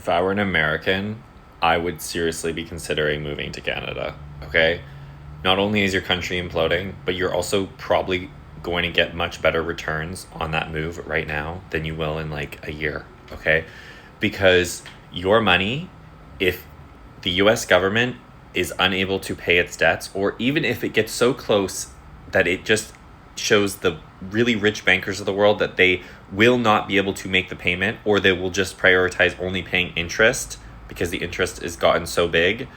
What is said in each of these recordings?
if I were an American, I would seriously be considering moving to Canada. Okay? Not only is your country imploding, but you're also probably going to get much better returns on that move right now than you will in like a year. Okay? Because your money, if the US government is unable to pay its debts, or even if it gets so close that it just shows the really rich bankers of the world that they will not be able to make the payment, or they will just prioritize only paying interest because the interest is gotten so big,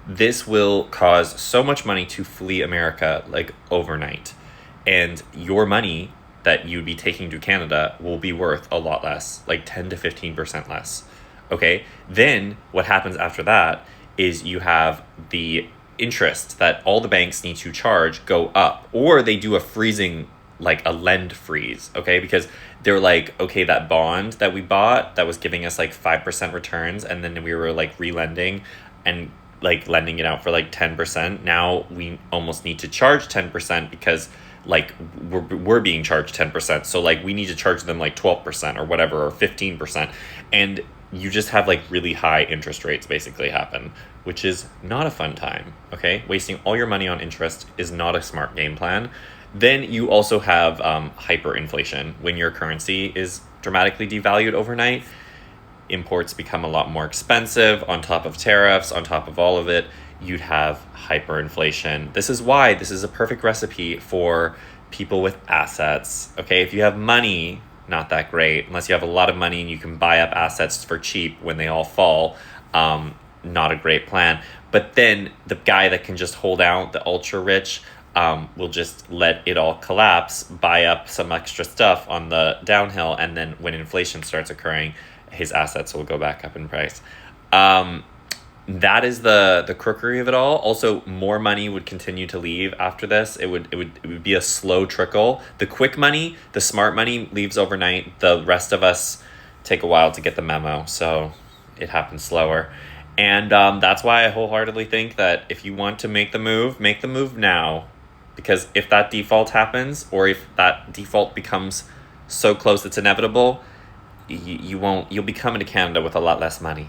this will cause so much money to flee America like overnight. And your money that you'd be taking to Canada will be worth a lot less, like 10 to 15% less. Okay? Then what happens after that is you have the interest that all the banks need to charge go up, or they do a freezing, like a lend freeze. Okay? Because they're like, okay, that bond that we bought that was giving us like 5% returns, and then we were like relending and like lending it out for like 10%. Now we almost need to charge 10% because like we're being charged 10%. So like we need to charge them like 12% or whatever, or 15%. And you just have like really high interest rates basically happen, which is not a fun time. Okay? Wasting all your money on interest is not a smart game plan. Then you also have hyperinflation. When your currency is dramatically devalued overnight, imports become a lot more expensive on top of tariffs, on top of all of it. You'd have hyperinflation. This is why this is a perfect recipe for people with assets. Okay, if you have money, not that great. Unless you have a lot of money and you can buy up assets for cheap when they all fall, not a great plan. But then the guy that can just hold out, the ultra rich, will just let it all collapse, buy up some extra stuff on the downhill, and then when inflation starts occurring, his assets will go back up in price. That is the crookery of it all. Also, more money would continue to leave after this. It would be a slow trickle. The quick money, the smart money leaves overnight. The rest of us take a while to get the memo, so it happens slower. And that's why I wholeheartedly think that if you want to make the move now. Because if that default happens, or if that default becomes so close it's inevitable, you'll be coming to Canada with a lot less money.